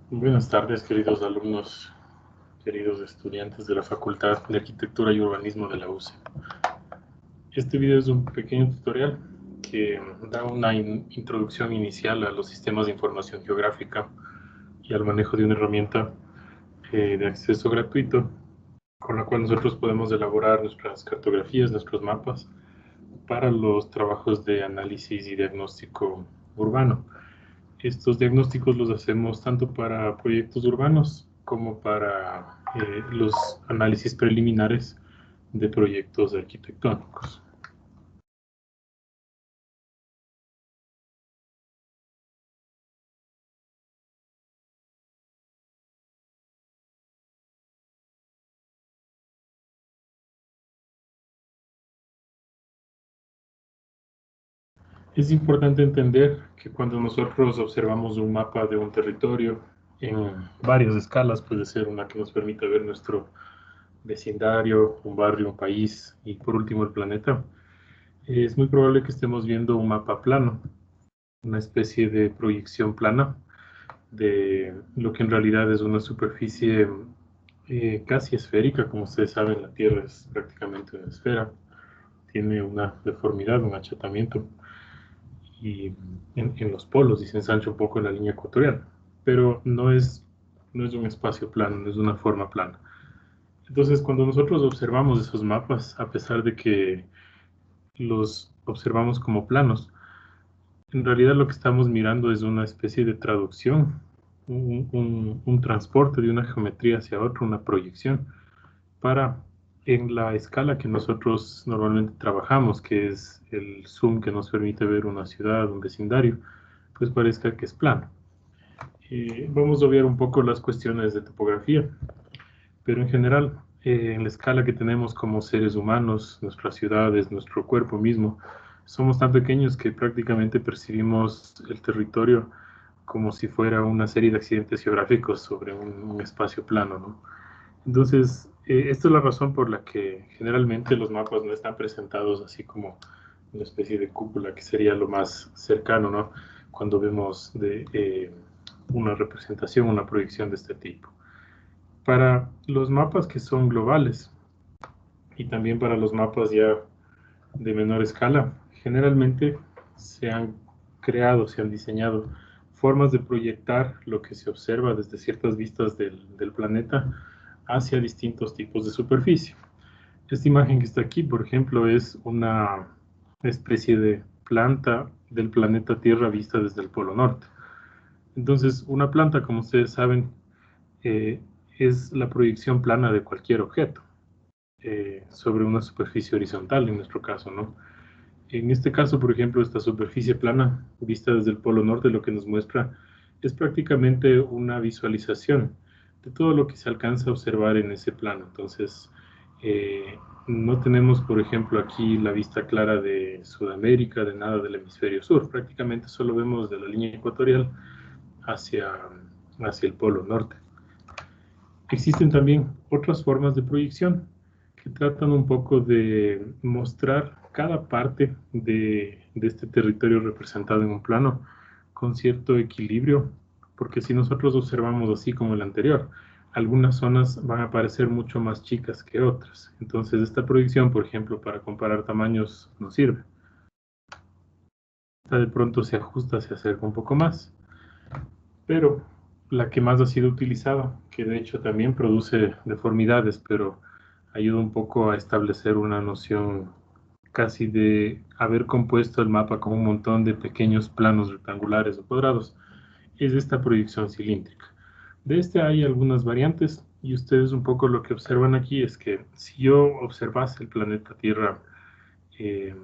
Buenas tardes, queridos alumnos, queridos estudiantes de la Facultad de Arquitectura y Urbanismo de la UCE. Este video es un pequeño tutorial que da una introducción inicial a los sistemas de información geográfica y al manejo de una herramienta de acceso gratuito con la cual nosotros podemos elaborar nuestras cartografías, nuestros mapas para los trabajos de análisis y diagnóstico urbano. Estos diagnósticos los hacemos tanto para proyectos urbanos como para los análisis preliminares de proyectos arquitectónicos. Es importante entender que cuando nosotros observamos un mapa de un territorio en varias escalas, puede ser una que nos permita ver nuestro vecindario, un barrio, un país y por último el planeta, es muy probable que estemos viendo un mapa plano, una especie de proyección plana de lo que en realidad es una superficie casi esférica. Como ustedes saben, la Tierra es prácticamente una esfera, tiene una deformidad, un achatamiento, y en los polos y se ensancha un poco en la línea ecuatorial, pero no es un espacio plano, no es una forma plana. Entonces, cuando nosotros observamos esos mapas, a pesar de que los observamos como planos, en realidad lo que estamos mirando es una especie de traducción, un transporte de una geometría hacia otra, una proyección, para en la escala que nosotros normalmente trabajamos, que es el zoom que nos permite ver una ciudad, un vecindario, pues parezca que es plano. Vamos a obviar un poco las cuestiones de topografía, pero en general, en la escala que tenemos como seres humanos, nuestras ciudades, nuestro cuerpo mismo, somos tan pequeños que prácticamente percibimos el territorio como si fuera una serie de accidentes geográficos sobre un espacio plano, ¿no? Entonces, esta es la razón por la que generalmente los mapas no están presentados así como una especie de cúpula, que sería lo más cercano, ¿no? Cuando vemos una representación, una proyección de este tipo. Para los mapas que son globales y también para los mapas ya de menor escala, generalmente se han creado, se han diseñado formas de proyectar lo que se observa desde ciertas vistas del planeta hacia distintos tipos de superficie. Esta imagen que está aquí, por ejemplo, es una especie de planta del planeta Tierra vista desde el Polo Norte. Entonces, una planta, como ustedes saben, eh, es la proyección plana de cualquier objeto sobre una superficie horizontal, en nuestro caso, ¿no? En este caso, por ejemplo, esta superficie plana vista desde el Polo Norte, lo que nos muestra es prácticamente una visualización de todo lo que se alcanza a observar en ese plano. Entonces, no tenemos, por ejemplo, aquí la vista clara de Sudamérica, de nada del hemisferio sur. Prácticamente solo vemos de la línea ecuatorial hacia, hacia el Polo Norte. Existen también otras formas de proyección que tratan un poco de mostrar cada parte de este territorio representado en un plano con cierto equilibrio, porque si nosotros observamos así como el anterior, algunas zonas van a parecer mucho más chicas que otras. Entonces esta proyección, por ejemplo, para comparar tamaños no sirve. Esta de pronto se ajusta, se acerca un poco más, pero la que más ha sido utilizada, que de hecho también produce deformidades, pero ayuda un poco a establecer una noción casi de haber compuesto el mapa con un montón de pequeños planos rectangulares o cuadrados, es esta proyección cilíndrica. De este hay algunas variantes y ustedes un poco lo que observan aquí es que si yo observase el planeta Tierra, eh,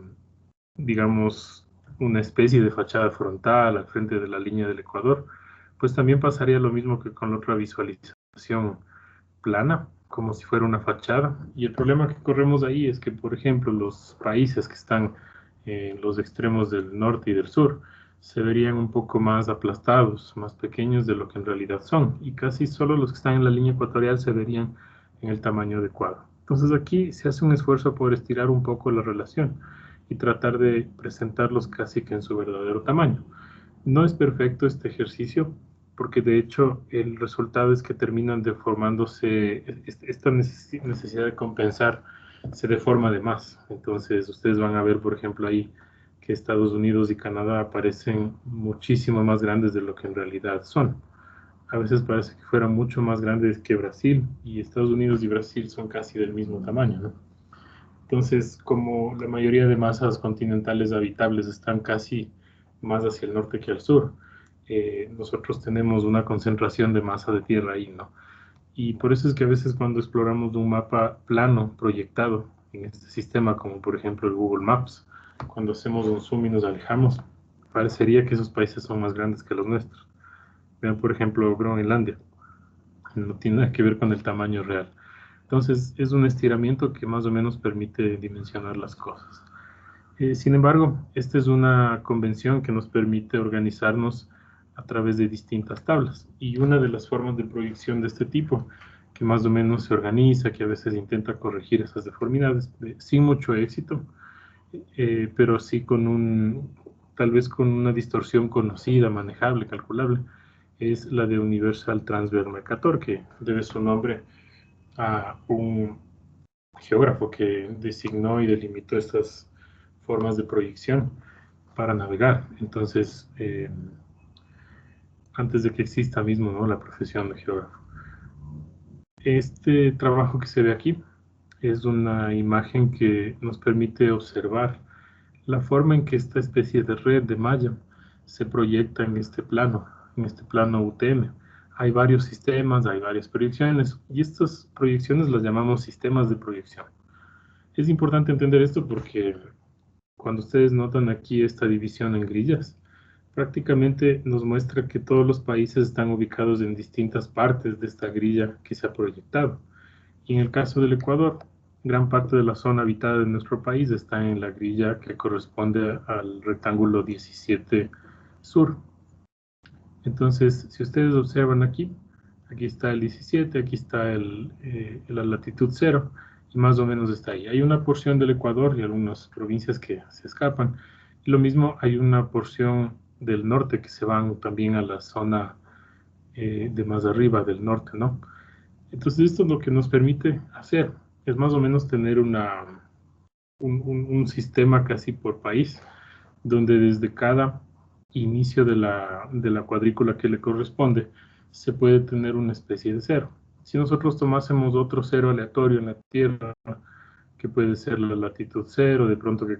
digamos, una especie de fachada frontal al frente de la línea del Ecuador, pues también pasaría lo mismo que con la otra visualización plana, como si fuera una fachada. Y el problema que corremos ahí es que, por ejemplo, los países que están en los extremos del norte y del sur se verían un poco más aplastados, más pequeños de lo que en realidad son, y casi solo los que están en la línea ecuatorial se verían en el tamaño adecuado. Entonces aquí se hace un esfuerzo por estirar un poco la relación y tratar de presentarlos casi que en su verdadero tamaño. No es perfecto este ejercicio, porque de hecho el resultado es que terminan deformándose, esta necesidad de compensar se deforma de más. Entonces ustedes van a ver, por ejemplo, ahí que Estados Unidos y Canadá aparecen muchísimo más grandes de lo que en realidad son. A veces parece que fueran mucho más grandes que Brasil, y Estados Unidos y Brasil son casi del mismo tamaño, ¿no? Entonces, como la mayoría de masas continentales habitables están casi más hacia el norte que al sur, nosotros tenemos una concentración de masa de tierra ahí, ¿no? Y por eso es que a veces cuando exploramos un mapa plano proyectado en este sistema, como por ejemplo el Google Maps, cuando hacemos un zoom y nos alejamos, parecería que esos países son más grandes que los nuestros. Vean, por ejemplo, Groenlandia. No tiene nada que ver con el tamaño real. Entonces, es un estiramiento que más o menos permite dimensionar las cosas. Sin embargo, esta es una convención que nos permite organizarnos a través de distintas tablas. Y una de las formas de proyección de este tipo, que más o menos se organiza, que a veces intenta corregir esas deformidades, sin mucho éxito, pero sí tal vez con una distorsión conocida, manejable, calculable, es la de Universal Transverse Mercator, que debe su nombre a un geógrafo que designó y delimitó estas formas de proyección para navegar. Entonces, antes de que exista mismo, ¿no?, la profesión de geógrafo. Este trabajo que se ve aquí es una imagen que nos permite observar la forma en que esta especie de red de malla se proyecta en este plano UTM. Hay varios sistemas, hay varias proyecciones, y estas proyecciones las llamamos sistemas de proyección. Es importante entender esto porque cuando ustedes notan aquí esta división en grillas, prácticamente nos muestra que todos los países están ubicados en distintas partes de esta grilla que se ha proyectado. Y en el caso del Ecuador, gran parte de la zona habitada de nuestro país está en la grilla que corresponde al rectángulo 17 sur. Entonces, si ustedes observan aquí, aquí está el 17, aquí está la latitud 0, y más o menos está ahí. Hay una porción del Ecuador y algunas provincias que se escapan. Y lo mismo, hay una porción del norte que se van también a la zona de más arriba del norte, ¿no? Entonces, esto es lo que nos permite hacer, es más o menos tener un sistema casi por país, donde desde cada inicio de la cuadrícula que le corresponde, se puede tener una especie de cero. Si nosotros tomásemos otro cero aleatorio en la Tierra, que puede ser la latitud cero, de pronto que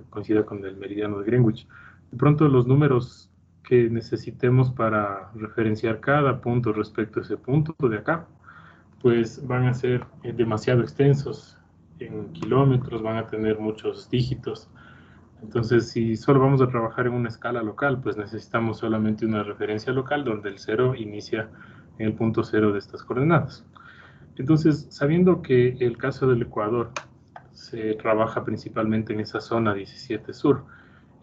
coincida con el meridiano de Greenwich, de pronto los números que necesitemos para referenciar cada punto respecto a ese punto de acá, pues van a ser demasiado extensos en kilómetros, van a tener muchos dígitos. Entonces, si solo vamos a trabajar en una escala local, pues necesitamos solamente una referencia local donde el cero inicia en el punto cero de estas coordenadas. Entonces, sabiendo que el caso del Ecuador se trabaja principalmente en esa zona 17 sur,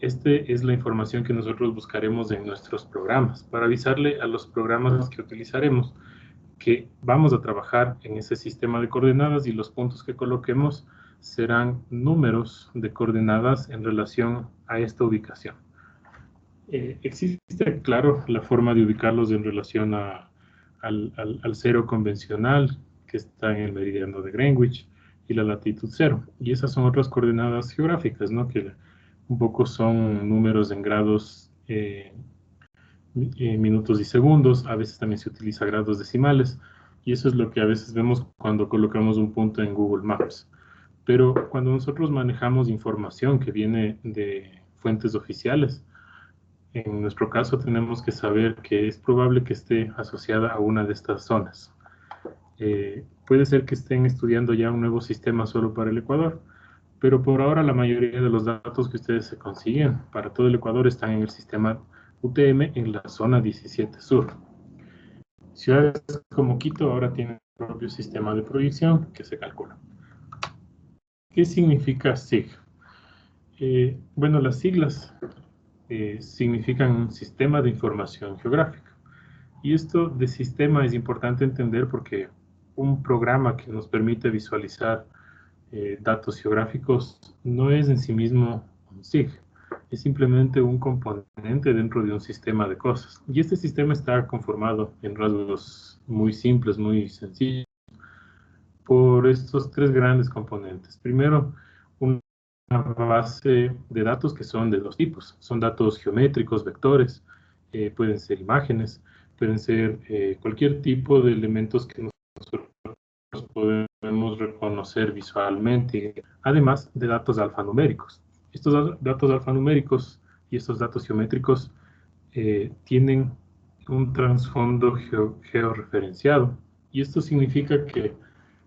es la información que nosotros buscaremos en nuestros programas, para avisarle a los programas que utilizaremos que vamos a trabajar en ese sistema de coordenadas, y los puntos que coloquemos serán números de coordenadas en relación a esta ubicación. Existe, claro, la forma de ubicarlos en relación al cero convencional, que está en el meridiano de Greenwich, y la latitud cero. Y esas son otras coordenadas geográficas, ¿no?, que un poco son números en grados, minutos y segundos. A veces también se utiliza grados decimales, y eso es lo que a veces vemos cuando colocamos un punto en Google Maps. Pero cuando nosotros manejamos información que viene de fuentes oficiales, en nuestro caso tenemos que saber que es probable que esté asociada a una de estas zonas. Puede ser que estén estudiando ya un nuevo sistema solo para el Ecuador, pero por ahora la mayoría de los datos que ustedes se consiguen para todo el Ecuador están en el sistema UTM en la zona 17 sur. Ciudades como Quito ahora tienen su propio sistema de proyección que se calcula. ¿Qué significa SIG? Bueno, las siglas significan un sistema de información geográfica. Y esto de sistema es importante entender porque un programa que nos permite visualizar datos geográficos no es en sí mismo un SIG. es simplemente un componente dentro de un sistema de cosas. Y este sistema está conformado en rasgos muy simples, muy sencillos, por estos tres grandes componentes. Primero, una base de datos que son de dos tipos. Son datos geométricos, vectores, pueden ser imágenes, pueden ser cualquier tipo de elementos que nosotros podemos reconocer visualmente, además de datos alfanuméricos. Estos datos alfanuméricos y estos datos geométricos tienen un trasfondo georreferenciado, y esto significa que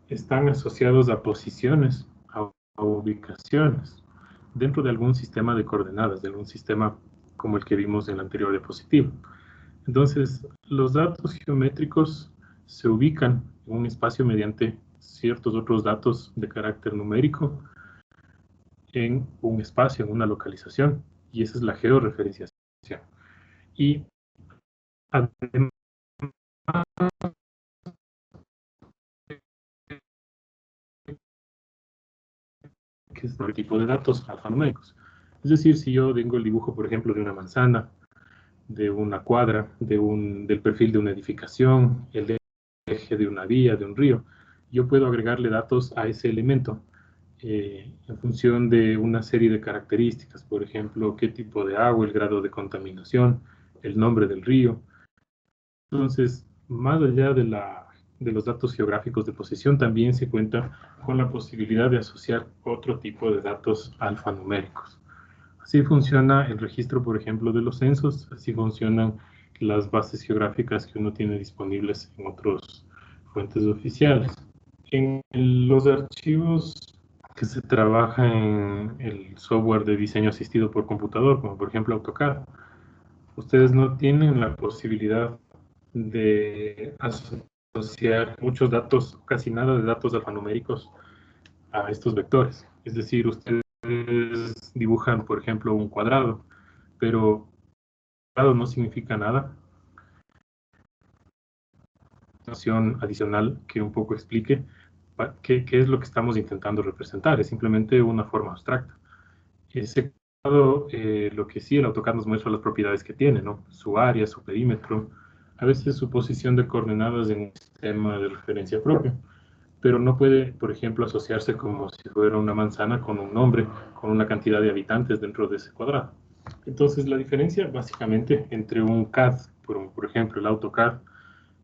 están asociados a posiciones, a ubicaciones, dentro de algún sistema de coordenadas, de algún sistema como el que vimos en la anterior diapositiva. Entonces, los datos geométricos se ubican en un espacio mediante ciertos otros datos de carácter numérico en un espacio, en una localización, y esa es la georreferenciación. Y además, que es el tipo de datos alfanuméricos. Es decir, si yo tengo el dibujo, por ejemplo, de una manzana, de una cuadra, del perfil de una edificación, el eje de una vía, de un río, yo puedo agregarle datos a ese elemento en función de una serie de características, por ejemplo, qué tipo de agua, el grado de contaminación, el nombre del río. Entonces, más allá de los datos geográficos de posición, también se cuenta con la posibilidad de asociar otro tipo de datos alfanuméricos. Así funciona el registro, por ejemplo, de los censos, así funcionan las bases geográficas que uno tiene disponibles en otras fuentes oficiales. En los archivos que se trabaja en el software de diseño asistido por computador, como por ejemplo AutoCAD, ustedes no tienen la posibilidad de asociar muchos datos, casi nada de datos alfanuméricos a estos vectores. Es decir, ustedes dibujan, por ejemplo, un cuadrado, pero cuadrado no significa nada. Noción adicional que un poco explique qué es lo que estamos intentando representar. Es simplemente una forma abstracta. Ese cuadrado, lo que sí, el AutoCAD nos muestra las propiedades que tiene, ¿no? Su área, su perímetro, a veces su posición de coordenadas en un sistema de referencia propio, pero no puede, por ejemplo, asociarse como si fuera una manzana con un nombre, con una cantidad de habitantes dentro de ese cuadrado. Entonces, la diferencia básicamente entre un CAD, por ejemplo, el AutoCAD,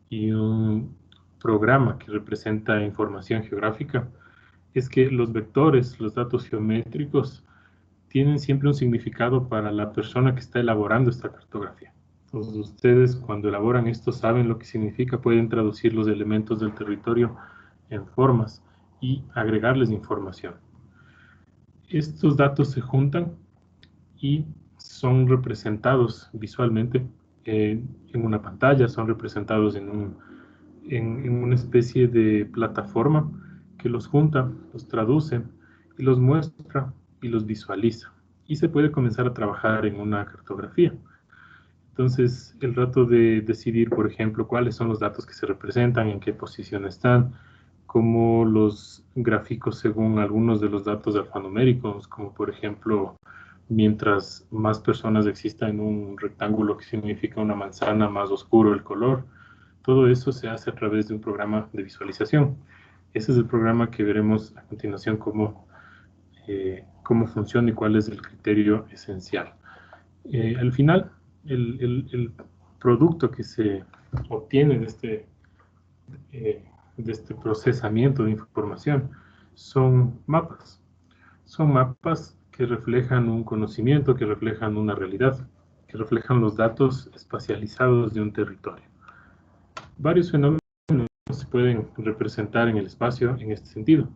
y un programa que representa información geográfica, es que los vectores, los datos geométricos, tienen siempre un significado para la persona que está elaborando esta cartografía. Entonces, ustedes cuando elaboran esto saben lo que significa, pueden traducir los elementos del territorio en formas y agregarles información. Estos datos se juntan y son representados visualmente en una pantalla, son representados en una especie de plataforma que los junta, los traduce y los muestra y los visualiza. Y se puede comenzar a trabajar en una cartografía. Entonces, el rato de decidir, por ejemplo, cuáles son los datos que se representan, en qué posición están, cómo los gráficos según algunos de los datos alfanuméricos, como por ejemplo, mientras más personas existan en un rectángulo que significa una manzana, más oscuro el color. Todo eso se hace a través de un programa de visualización. Ese es el programa que veremos a continuación cómo funciona y cuál es el criterio esencial. Al final, el producto que se obtiene de este procesamiento de información son mapas. Son mapas que reflejan un conocimiento, que reflejan una realidad, que reflejan los datos espacializados de un territorio. Varios fenómenos se pueden representar en el espacio en este sentido.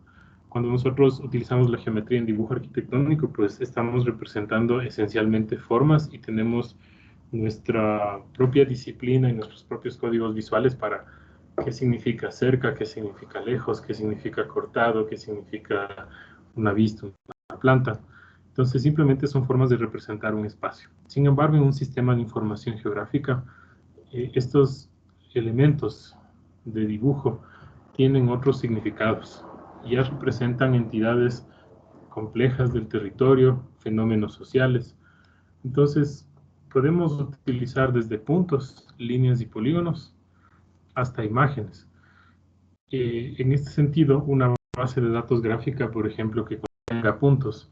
Cuando nosotros utilizamos la geometría en dibujo arquitectónico, pues estamos representando esencialmente formas y tenemos nuestra propia disciplina y nuestros propios códigos visuales para qué significa cerca, qué significa lejos, qué significa cortado, qué significa una vista, una planta. Entonces, simplemente son formas de representar un espacio. Sin embargo, en un sistema de información geográfica, estos elementos de dibujo tienen otros significados. Ya representan entidades complejas del territorio, fenómenos sociales, Entonces, podemos utilizar desde puntos, líneas y polígonos hasta imágenes. En este sentido, una base de datos gráfica, por ejemplo, que contenga puntos,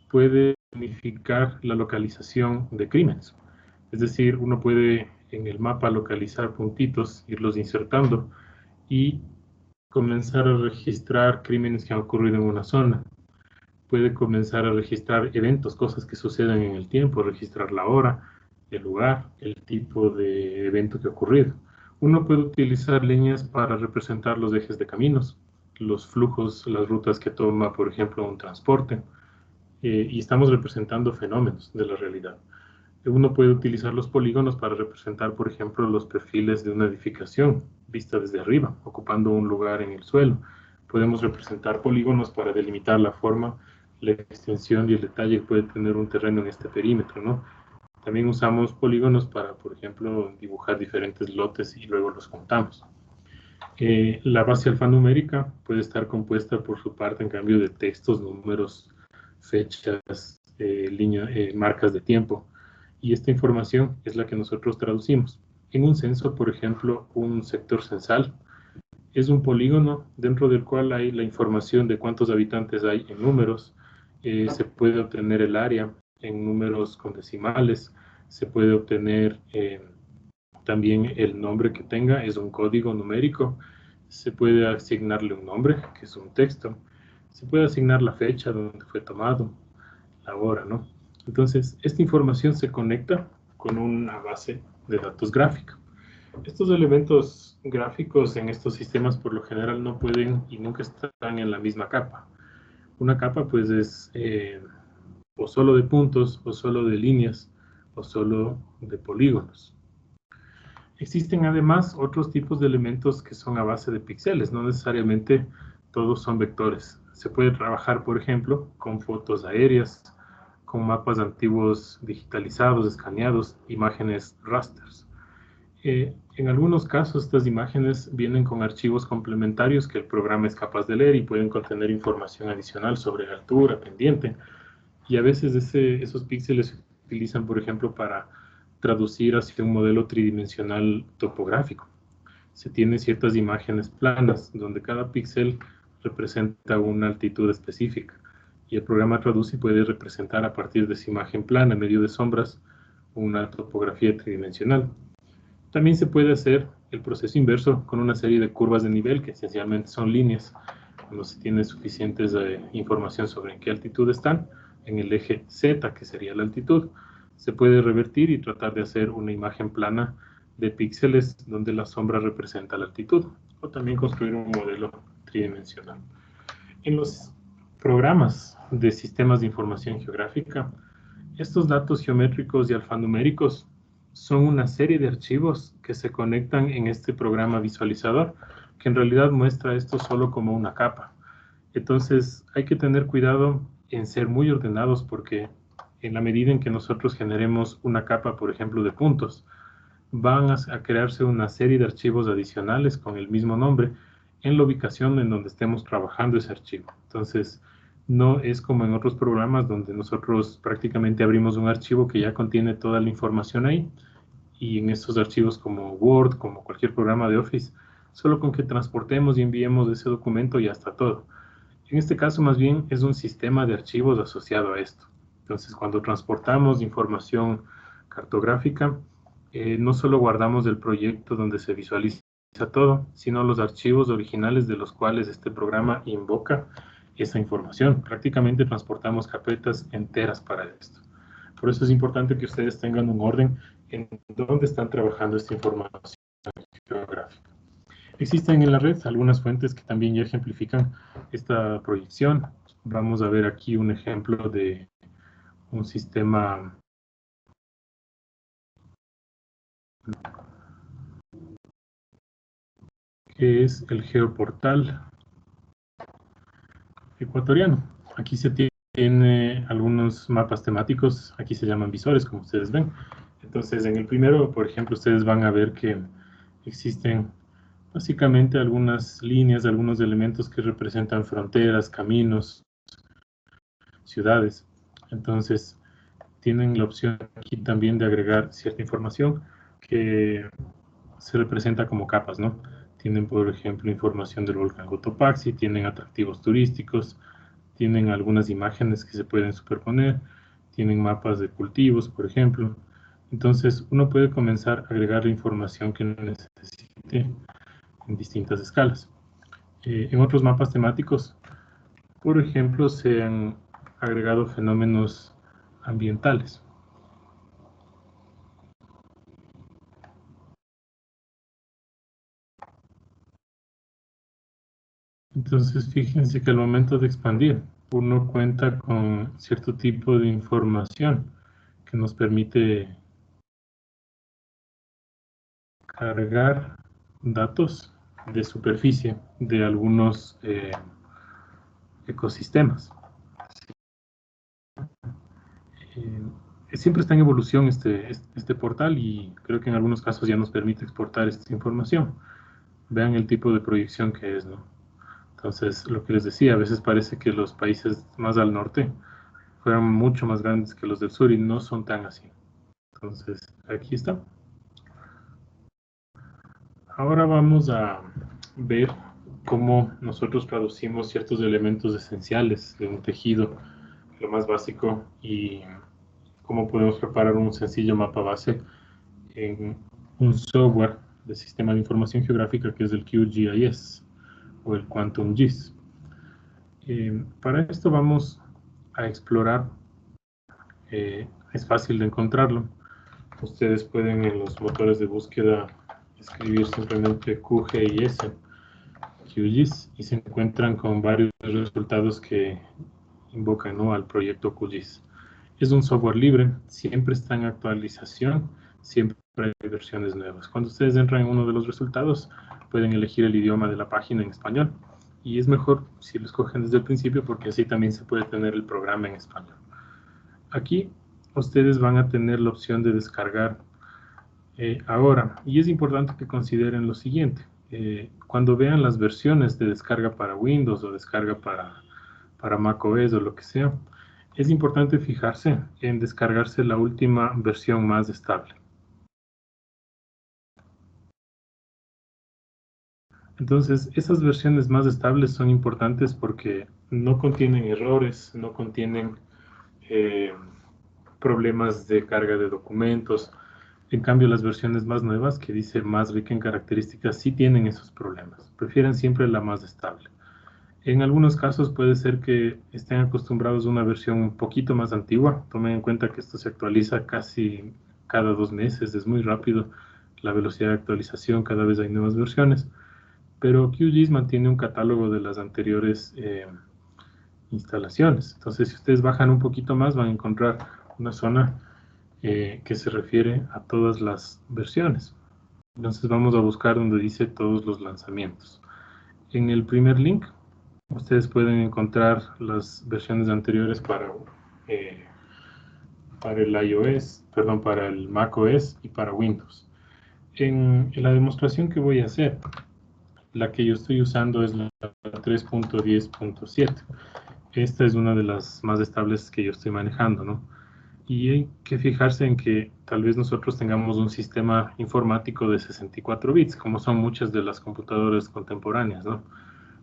puede significar la localización de crímenes. Es decir, uno puede en el mapa localizar puntitos, irlos insertando y comenzar a registrar crímenes que han ocurrido en una zona. Puede comenzar a registrar eventos, cosas que sucedan en el tiempo, registrar la hora, el lugar, el tipo de evento que ha ocurrido. Uno puede utilizar líneas para representar los ejes de caminos, los flujos, las rutas que toma, por ejemplo, un transporte, y estamos representando fenómenos de la realidad. Uno puede utilizar los polígonos para representar, por ejemplo, los perfiles de una edificación vista desde arriba, ocupando un lugar en el suelo. Podemos representar polígonos para delimitar la forma, la extensión y el detalle que puede tener un terreno en este perímetro, ¿no? También usamos polígonos para, por ejemplo, dibujar diferentes lotes y luego los contamos. La base alfanumérica puede estar compuesta por su parte, en cambio, de textos, números, fechas, marcas de tiempo. Y esta información es la que nosotros traducimos. En un censo, por ejemplo, un sector censal es un polígono dentro del cual hay la información de cuántos habitantes hay en números. Se puede obtener el área en números con decimales. Se puede obtener también el nombre que tenga, es un código numérico. Se puede asignarle un nombre, que es un texto. Se puede asignar la fecha donde fue tomado, la hora, ¿no? Entonces, esta información se conecta con una base de datos gráfica. Estos elementos gráficos en estos sistemas por lo general no pueden y nunca están en la misma capa. Una capa pues es o solo de puntos, o solo de líneas, o solo de polígonos. Existen además otros tipos de elementos que son a base de píxeles, no necesariamente todos son vectores. Se puede trabajar, por ejemplo, con fotos aéreas, con mapas antiguos digitalizados, escaneados, imágenes rasters. En algunos casos estas imágenes vienen con archivos complementarios que el programa es capaz de leer y pueden contener información adicional sobre altura, pendiente, y a veces esos píxeles se utilizan, por ejemplo, para traducir hacia un modelo tridimensional topográfico. Se tienen ciertas imágenes planas, donde cada píxel representa una altitud específica, y el programa traduce y puede representar a partir de esa imagen plana, en medio de sombras, una topografía tridimensional. También se puede hacer el proceso inverso con una serie de curvas de nivel, que esencialmente son líneas, cuando se tiene suficientes información sobre en qué altitud están, en el eje Z, que sería la altitud, se puede revertir y tratar de hacer una imagen plana de píxeles donde la sombra representa la altitud, o también construir un modelo tridimensional. En los programas de sistemas de información geográfica, estos datos geométricos y alfanuméricos son una serie de archivos que se conectan en este programa visualizador, que en realidad muestra esto solo como una capa. Entonces hay que tener cuidado en ser muy ordenados porque en la medida en que nosotros generemos una capa, por ejemplo, de puntos, van a crearse una serie de archivos adicionales con el mismo nombre en la ubicación en donde estemos trabajando ese archivo. Entonces, no es como en otros programas donde nosotros prácticamente abrimos un archivo que ya contiene toda la información ahí, y en estos archivos como Word, como cualquier programa de Office, solo con que transportemos y enviemos ese documento ya está todo. En este caso, más bien, es un sistema de archivos asociado a esto. Entonces, cuando transportamos información cartográfica, no solo guardamos el proyecto donde se visualiza todo, sino los archivos originales de los cuales este programa invoca esa información. Prácticamente transportamos carpetas enteras para esto. Por eso es importante que ustedes tengan un orden en dónde están trabajando esta información geográfica. Existen en la red algunas fuentes que también ya ejemplifican esta proyección. Vamos a ver aquí un ejemplo de un sistema que es el Geoportal ecuatoriano. Aquí se tiene algunos mapas temáticos, aquí se llaman visores, como ustedes ven. Entonces, en el primero, por ejemplo, ustedes van a ver que existen básicamente algunas líneas, algunos elementos que representan fronteras, caminos, ciudades. Entonces, tienen la opción aquí también de agregar cierta información que se representa como capas, ¿no? Tienen, por ejemplo, información del volcán Cotopaxi, tienen atractivos turísticos, tienen algunas imágenes que se pueden superponer, tienen mapas de cultivos, por ejemplo. Entonces, uno puede comenzar a agregar la información que necesite en distintas escalas. En otros mapas temáticos, por ejemplo, se han agregado fenómenos ambientales. Entonces, fíjense que al momento de expandir, uno cuenta con cierto tipo de información que nos permite cargar datos de superficie de algunos ecosistemas. Siempre está en evolución este portal y creo que en algunos casos ya nos permite exportar esta información. Vean el tipo de proyección que es, ¿no? Entonces, lo que les decía, a veces parece que los países más al norte fueran mucho más grandes que los del sur y no son tan así. Entonces, aquí está. Ahora vamos a ver cómo nosotros traducimos ciertos elementos esenciales de un tejido, lo más básico, y cómo podemos preparar un sencillo mapa base en un software de sistema de información geográfica que es el QGIS o el Quantum GIS. Para esto vamos a explorar, es fácil de encontrarlo. Ustedes pueden en los motores de búsqueda escribir simplemente QGIS, QGIS, y se encuentran con varios resultados que invocan, ¿no?, al proyecto QGIS. Es un software libre, siempre está en actualización, siempre hay versiones nuevas. Cuando ustedes entran en uno de los resultados, pueden elegir el idioma de la página en español. Y es mejor si lo escogen desde el principio porque así también se puede tener el programa en español. Aquí ustedes van a tener la opción de descargar ahora. Y es importante que consideren lo siguiente. Cuando vean las versiones de descarga para Windows o descarga para macOS o lo que sea, es importante fijarse en descargarse la última versión más estable. Entonces, esas versiones más estables son importantes porque no contienen errores, no contienen eh, problemas de carga de documentos. En cambio, las versiones más nuevas, que dice más rica en características, sí tienen esos problemas. Prefieren siempre la más estable. En algunos casos puede ser que estén acostumbrados a una versión un poquito más antigua. Tomen en cuenta que esto se actualiza casi cada 2 meses, es muy rápido la velocidad de actualización, cada vez hay nuevas versiones. Pero QGIS mantiene un catálogo de las anteriores instalaciones. Entonces, si ustedes bajan un poquito más, van a encontrar una zona que se refiere a todas las versiones. Entonces, vamos a buscar donde dice todos los lanzamientos. En el primer link, ustedes pueden encontrar las versiones anteriores para el iOS, perdón, para el macOS y para Windows. En la demostración que voy a hacer, la que yo estoy usando es la 3.10.7. Esta es una de las más estables que yo estoy manejando, ¿no? Y hay que fijarse en que tal vez nosotros tengamos un sistema informático de 64 bits, como son muchas de las computadoras contemporáneas, ¿no?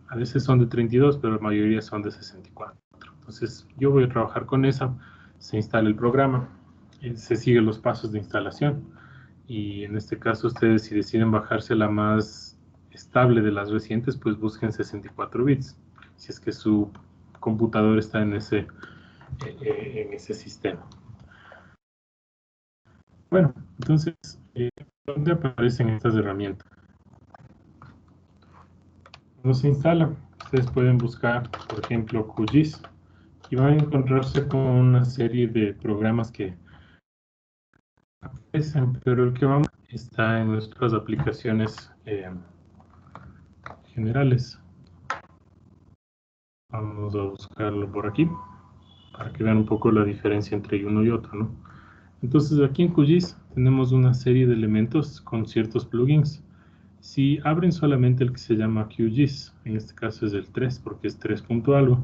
A veces son de 32, pero la mayoría son de 64. Entonces, yo voy a trabajar con esa, se instala el programa, se siguen los pasos de instalación. Y en este caso, ustedes si deciden bajarse la más estable de las recientes, pues busquen 64 bits, si es que su computador está en ese sistema. Bueno, entonces, ¿dónde aparecen estas herramientas? Cuando se instala, ustedes pueden buscar, por ejemplo, QGIS, y van a encontrarse con una serie de programas que aparecen, pero el que vamos está en nuestras aplicaciones generales. Vamos a buscarlo por aquí para que vean un poco la diferencia entre uno y otro, ¿no? Entonces aquí en QGIS tenemos una serie de elementos con ciertos plugins. Si abren solamente el que se llama QGIS, en este caso es el 3 porque es 3 punto algo,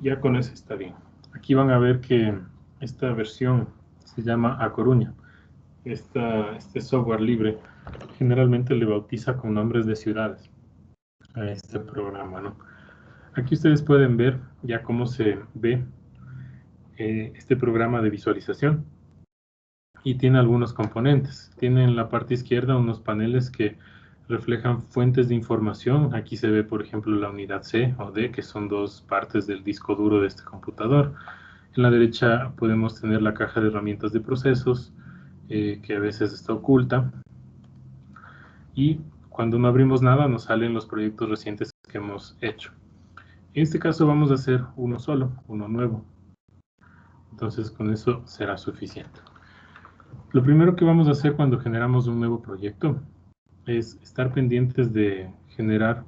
ya con eso está bien. Aquí van a ver que esta versión se llama A Coruña. Este software libre generalmente le bautiza con nombres de ciudades a este programa, ¿no? Aquí ustedes pueden ver ya cómo se ve este programa de visualización y tiene algunos componentes. Tiene en la parte izquierda unos paneles que reflejan fuentes de información. Aquí se ve, por ejemplo, la unidad C o D, que son dos partes del disco duro de este computador. En la derecha podemos tener la caja de herramientas de procesos, que a veces está oculta. Y cuando no abrimos nada, nos salen los proyectos recientes que hemos hecho. En este caso vamos a hacer uno solo, uno nuevo. Entonces con eso será suficiente. Lo primero que vamos a hacer cuando generamos un nuevo proyecto es estar pendientes de generar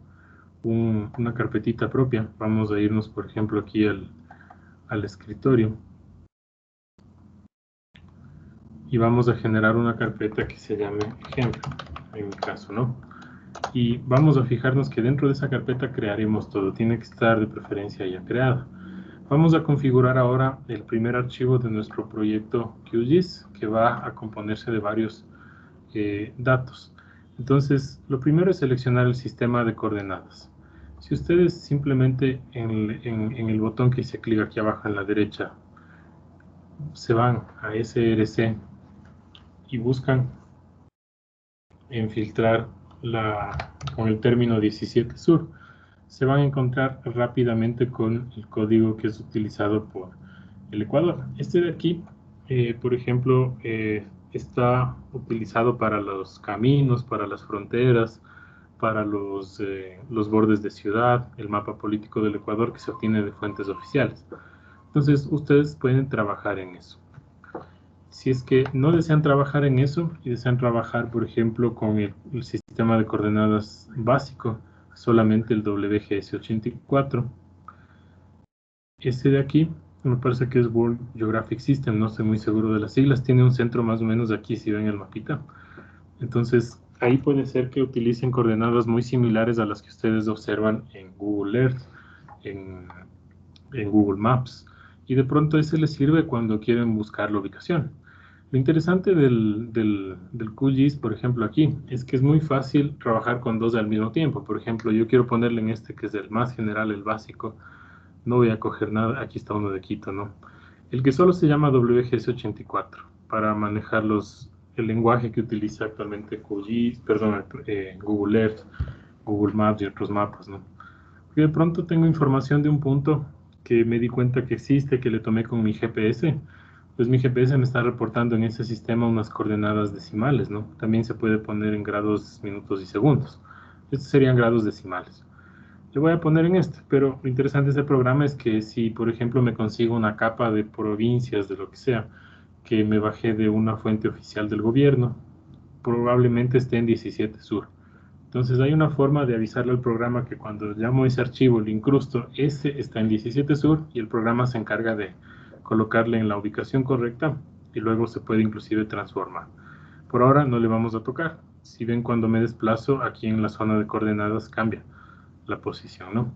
una carpetita propia. Vamos a irnos, por ejemplo, aquí al escritorio y vamos a generar una carpeta que se llame ejemplo, en mi caso, ¿no? Y vamos a fijarnos que dentro de esa carpeta crearemos todo. Tiene que estar de preferencia ya creado. Vamos a configurar ahora el primer archivo de nuestro proyecto QGIS, que va a componerse de varios datos. Entonces, lo primero es seleccionar el sistema de coordenadas. Si ustedes simplemente en el botón que dice clic aquí abajo en la derecha, se van a SRC y buscan en filtrar con el término 17 sur, se van a encontrar rápidamente con el código que es utilizado por el Ecuador. Este de aquí, por ejemplo, está utilizado para los caminos, para las fronteras, para los bordes de ciudad, el mapa político del Ecuador que se obtiene de fuentes oficiales. Entonces, ustedes pueden trabajar en eso. Si es que no desean trabajar en eso y desean trabajar, por ejemplo, con el sistema de coordenadas básico, solamente el WGS84, este de aquí, me parece que es World Geographic System, no estoy muy seguro de las siglas, tiene un centro más o menos aquí, si ven el mapita. Entonces, ahí puede ser que utilicen coordenadas muy similares a las que ustedes observan en Google Earth, en Google Maps, y de pronto ese les sirve cuando quieren buscar la ubicación. Lo interesante del QGIS, por ejemplo, aquí, es que es muy fácil trabajar con dos al mismo tiempo. Por ejemplo, yo quiero ponerle en este que es el más general, el básico. No voy a coger nada, aquí está uno de Quito, ¿no? El que solo se llama WGS84 para manejar el lenguaje que utiliza actualmente QGIS, perdón, Google Earth, Google Maps y otros mapas, ¿no? Porque de pronto tengo información de un punto que me di cuenta que existe, que le tomé con mi GPS, pues mi GPS me está reportando en ese sistema unas coordenadas decimales, ¿no? También se puede poner en grados, minutos y segundos. Estos serían grados decimales. Le voy a poner en este, pero lo interesante de este programa es que si, por ejemplo, me consigo una capa de provincias, de lo que sea, que me bajé de una fuente oficial del gobierno, probablemente esté en 17 sur. Entonces hay una forma de avisarle al programa que cuando llamo ese archivo, le incrusto, ese está en 17 sur y el programa se encarga de colocarle en la ubicación correcta y luego se puede inclusive transformar. Por ahora no le vamos a tocar. Si ven cuando me desplazo, aquí en la zona de coordenadas cambia la posición, ¿no?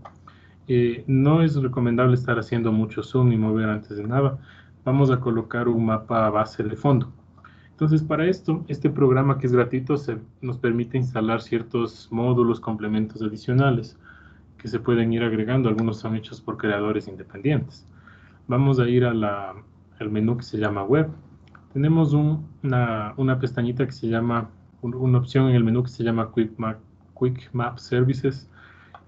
No es recomendable estar haciendo mucho zoom ni mover antes de nada. Vamos a colocar un mapa base de fondo. Entonces, para esto, este programa que es gratuito nos permite instalar ciertos módulos, complementos adicionales que se pueden ir agregando. Algunos son hechos por creadores independientes. Vamos a ir al menú que se llama Web. Tenemos una pestañita que se llama, una opción en el menú que se llama Quick Map Services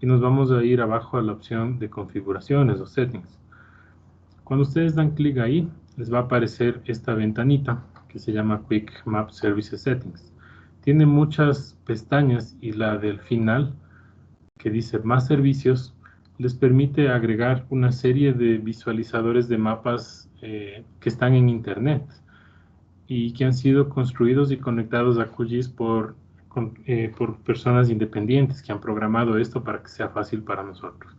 y nos vamos a ir abajo a la opción de configuraciones o settings. Cuando ustedes dan clic ahí, les va a aparecer esta ventanita que se llama Quick Map Services Settings. Tiene muchas pestañas y la del final, que dice más servicios, les permite agregar una serie de visualizadores de mapas que están en internet y que han sido construidos y conectados a QGIS por personas independientes que han programado esto para que sea fácil para nosotros.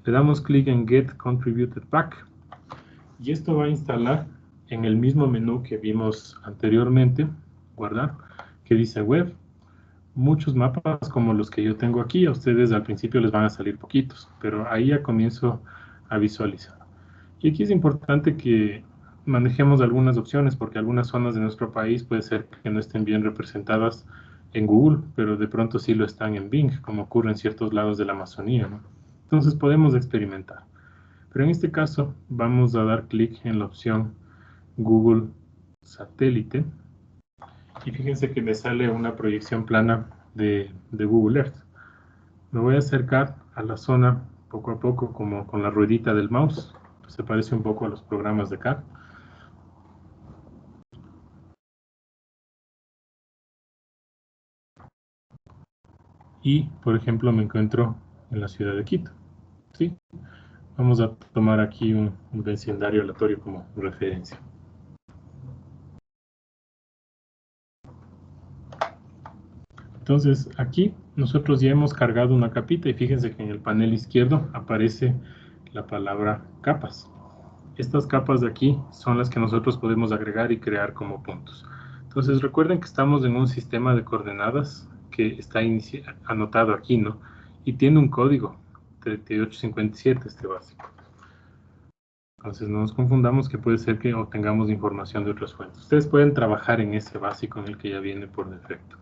Le damos clic en Get Contributed Back y esto va a instalar en el mismo menú que vimos anteriormente, guardar, que dice Web, muchos mapas como los que yo tengo aquí. A ustedes al principio les van a salir poquitos, pero ahí ya comienzo a visualizar. Y aquí es importante que manejemos algunas opciones, porque algunas zonas de nuestro país puede ser que no estén bien representadas en Google, pero de pronto sí lo están en Bing, como ocurre en ciertos lados de la Amazonía, ¿no? Entonces podemos experimentar. Pero en este caso vamos a dar clic en la opción Google Satélite y fíjense que me sale una proyección plana de Google Earth. Me voy a acercar a la zona poco a poco, como con la ruedita del mouse. Se parece un poco a los programas de CAD. Y, por ejemplo, me encuentro en la ciudad de Quito. ¿Sí? Vamos a tomar aquí un vecindario aleatorio como referencia. Entonces, aquí nosotros ya hemos cargado una capita y fíjense que en el panel izquierdo aparece la palabra capas. Estas capas de aquí son las que nosotros podemos agregar y crear como puntos. Entonces recuerden que estamos en un sistema de coordenadas que está anotado aquí, ¿no? Y tiene un código 3857, este básico. Entonces no nos confundamos que puede ser que obtengamos información de otras fuentes. Ustedes pueden trabajar en ese básico en el que ya viene por defecto.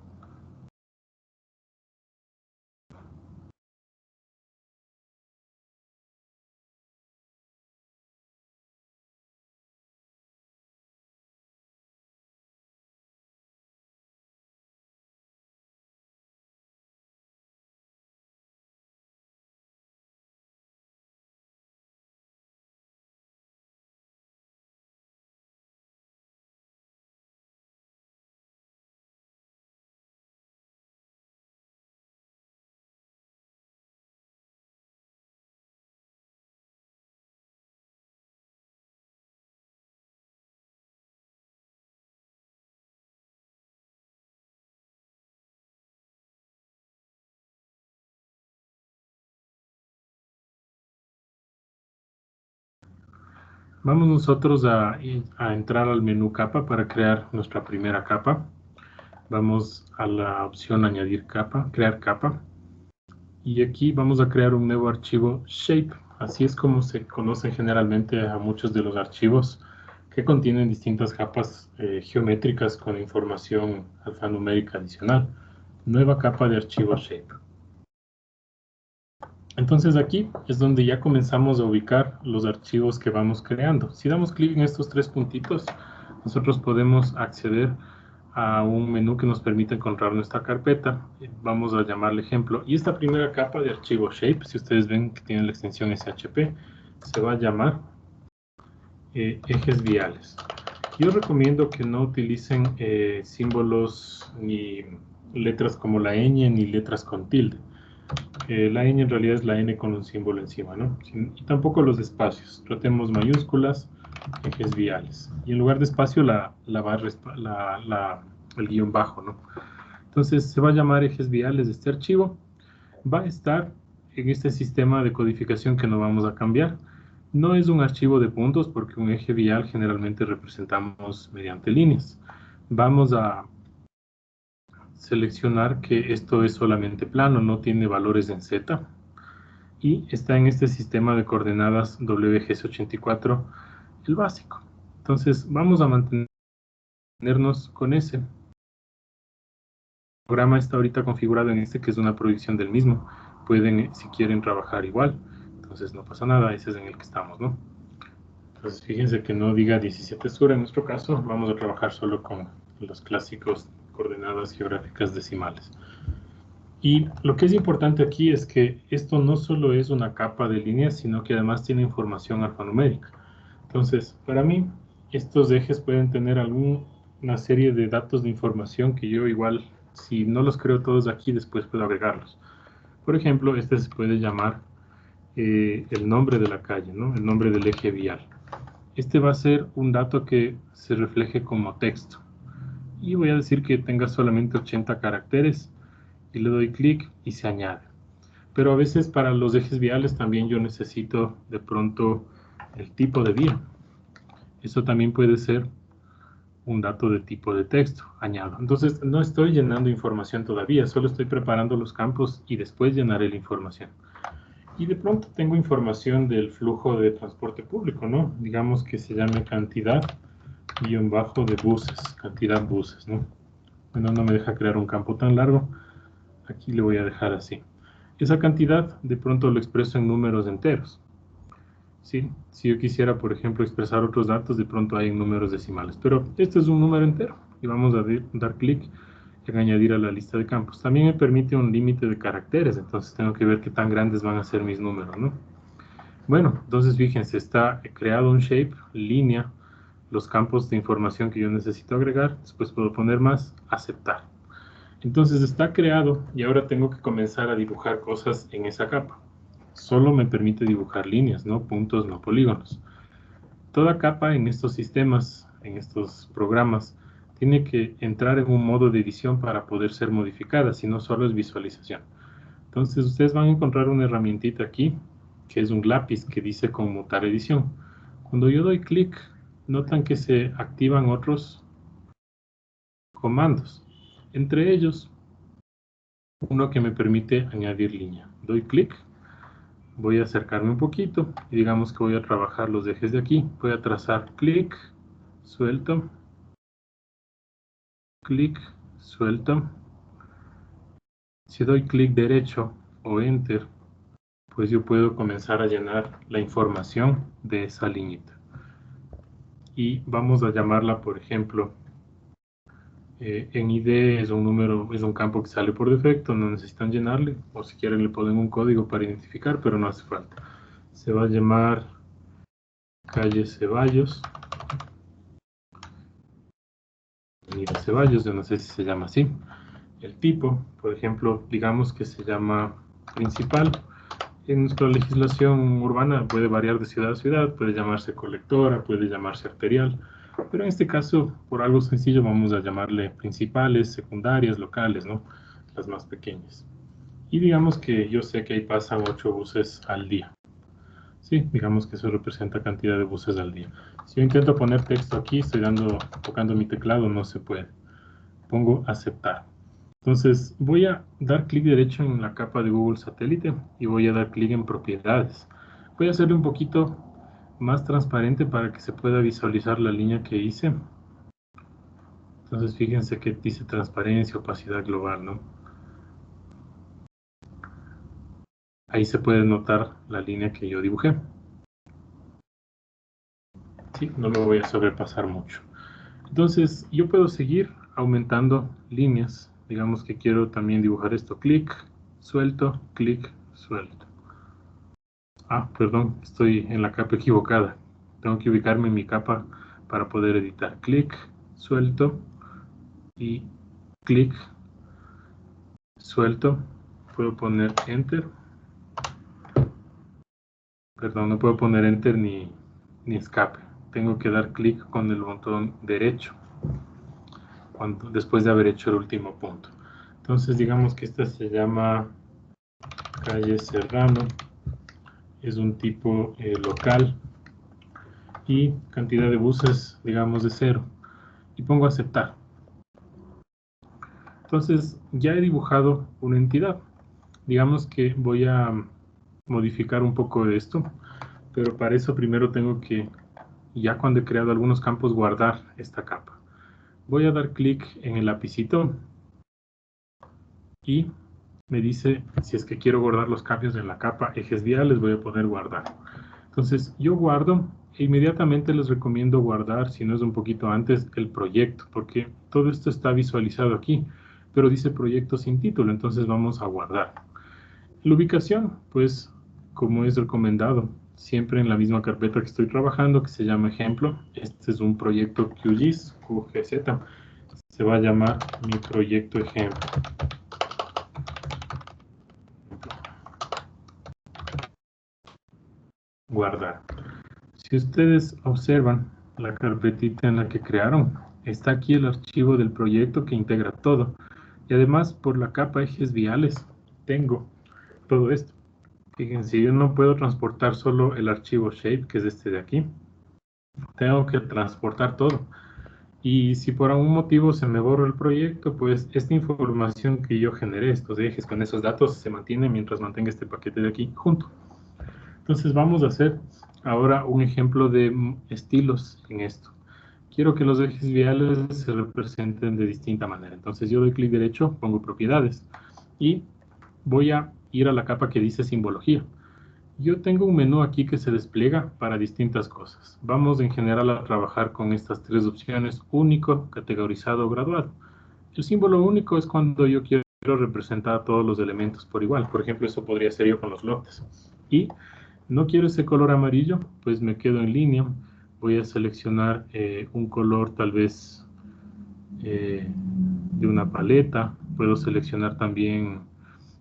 Vamos nosotros a entrar al menú capa para crear nuestra primera capa. Vamos a la opción añadir capa, crear capa. Y aquí vamos a crear un nuevo archivo shape. Así es como se conocen generalmente a muchos de los archivos que contienen distintas capas geométricas con información alfanumérica adicional. Nueva capa de archivo shape. Entonces aquí es donde ya comenzamos a ubicar los archivos que vamos creando. Si damos clic en estos tres puntitos, nosotros podemos acceder a un menú que nos permite encontrar nuestra carpeta. Vamos a llamarle ejemplo. Y esta primera capa de archivo shape, si ustedes ven que tiene la extensión SHP, se va a llamar ejes viales. Yo recomiendo que no utilicen símbolos ni letras como la ñ ni letras con tilde. La ñ en realidad es la n con un símbolo encima, ¿no? Y tampoco los espacios. Tratemos mayúsculas, ejes viales. Y en lugar de espacio, el guión bajo, ¿no? Entonces se va a llamar ejes viales de este archivo. Va a estar en este sistema de codificación que no vamos a cambiar. No es un archivo de puntos porque un eje vial generalmente representamos mediante líneas. Vamos a seleccionar que esto es solamente plano, no tiene valores en Z. Y está en este sistema de coordenadas WGS84, el básico. Entonces vamos a mantenernos con ese. El programa está ahorita configurado en este, que es una proyección del mismo. Pueden, si quieren, trabajar igual. Entonces no pasa nada, ese es en el que estamos, ¿no? Entonces fíjense que no diga 17 sur en nuestro caso, vamos a trabajar solo con los clásicos coordenadas geográficas decimales. Y lo que es importante aquí es que esto no solo es una capa de líneas, sino que además tiene información alfanumérica. Entonces, para mí, estos ejes pueden tener alguna serie de datos de información que yo igual, si no los creo todos aquí, después puedo agregarlos. Por ejemplo, este se puede llamar el nombre de la calle, ¿no? El nombre del eje vial. Este va a ser un dato que se refleje como texto. Y voy a decir que tenga solamente 80 caracteres y le doy clic y se añade. Pero a veces para los ejes viales también yo necesito de pronto el tipo de vía. Eso también puede ser un dato de tipo de texto, añado. Entonces no estoy llenando información todavía, solo estoy preparando los campos y después llenaré la información. Y de pronto tengo información del flujo de transporte público, ¿no? Digamos que se llame cantidad guión bajo de buses, cantidad buses, ¿no? Bueno, no me deja crear un campo tan largo. Aquí le voy a dejar así. Esa cantidad de pronto lo expreso en números enteros. ¿Sí? Si yo quisiera, por ejemplo, expresar otros datos, de pronto hay en números decimales. Pero este es un número entero y vamos a dar clic en añadir a la lista de campos. También me permite un límite de caracteres, entonces tengo que ver qué tan grandes van a ser mis números, ¿no? Bueno, entonces fíjense, está creado un shape, línea, los campos de información que yo necesito agregar, después puedo poner más, aceptar. Entonces está creado y ahora tengo que comenzar a dibujar cosas en esa capa. Solo me permite dibujar líneas, no puntos, no polígonos. Toda capa en estos sistemas, en estos programas, tiene que entrar en un modo de edición para poder ser modificada, si no solo es visualización. Entonces ustedes van a encontrar una herramientita aquí, que es un lápiz que dice conmutar edición. Cuando yo doy clic, notan que se activan otros comandos. Entre ellos, uno que me permite añadir línea. Doy clic, voy a acercarme un poquito y digamos que voy a trabajar los ejes de aquí. Voy a trazar clic, suelto, clic, suelto. Si doy clic derecho o enter, pues yo puedo comenzar a llenar la información de esa liñita. Y vamos a llamarla, por ejemplo, en ID es un número, es un campo que sale por defecto, no necesitan llenarle, o si quieren le ponen un código para identificar, pero no hace falta. Se va a llamar calle Ceballos. Avenida Ceballos, yo no sé si se llama así. El tipo, por ejemplo, digamos que se llama principal. En nuestra legislación urbana puede variar de ciudad a ciudad, puede llamarse colectora, puede llamarse arterial, pero en este caso, por algo sencillo, vamos a llamarle principales, secundarias, locales, ¿no? Las más pequeñas. Y digamos que yo sé que ahí pasan 8 buses al día. Sí, digamos que eso representa cantidad de buses al día. Si yo intento poner texto aquí, estoy tocando mi teclado, no se puede. Pongo aceptar. Entonces voy a dar clic derecho en la capa de Google Satélite y voy a dar clic en propiedades. Voy a hacerle un poquito más transparente para que se pueda visualizar la línea que hice. Entonces fíjense que dice transparencia, opacidad global, ¿no? Ahí se puede notar la línea que yo dibujé. Sí, no lo voy a sobrepasar mucho. Entonces yo puedo seguir aumentando líneas. Digamos que quiero también dibujar esto. Clic, suelto, clic, suelto. Ah, perdón, estoy en la capa equivocada. Tengo que ubicarme en mi capa para poder editar. Clic, suelto y clic, suelto. Puedo poner Enter. Perdón, no puedo poner Enter ni escape. Tengo que dar clic con el botón derecho después de haber hecho el último punto. Entonces digamos que esta se llama calle Serrano. Es un tipo local y cantidad de buses, digamos, de 0. Y pongo aceptar. Entonces ya he dibujado una entidad. Digamos que voy a modificar un poco de esto, pero para eso primero tengo que, ya cuando he creado algunos campos, guardar esta capa. Voy a dar clic en el lapicito y me dice si es que quiero guardar los cambios en la capa ejes viales, voy a poner guardar. Entonces yo guardo e inmediatamente les recomiendo guardar, si no es un poquito antes, el proyecto, porque todo esto está visualizado aquí, pero dice proyecto sin título, entonces vamos a guardar. La ubicación, pues, como es recomendado, siempre en la misma carpeta que estoy trabajando, que se llama ejemplo. Este es un proyecto QGIS, QGZ. Se va a llamar mi proyecto ejemplo. Guardar. Si ustedes observan la carpetita en la que crearon, está aquí el archivo del proyecto que integra todo. Y además, por la capa ejes viales, tengo todo esto. Fíjense, yo no puedo transportar solo el archivo shape, que es este de aquí. Tengo que transportar todo. Y si por algún motivo se me borra el proyecto, pues esta información que yo generé, estos ejes con esos datos, se mantiene mientras mantenga este paquete de aquí junto. Entonces vamos a hacer ahora un ejemplo de estilos en esto. Quiero que los ejes viales se representen de distinta manera. Entonces yo doy clic derecho, pongo propiedades y voy a ir a la capa que dice simbología. Yo tengo un menú aquí que se despliega para distintas cosas. Vamos en general a trabajar con estas tres opciones: único, categorizado o graduado. El símbolo único es cuando yo quiero representar a todos los elementos por igual. Por ejemplo, eso podría ser yo con los lotes. Y no quiero ese color amarillo, pues me quedo en línea. Voy a seleccionar un color tal vez de una paleta. Puedo seleccionar también,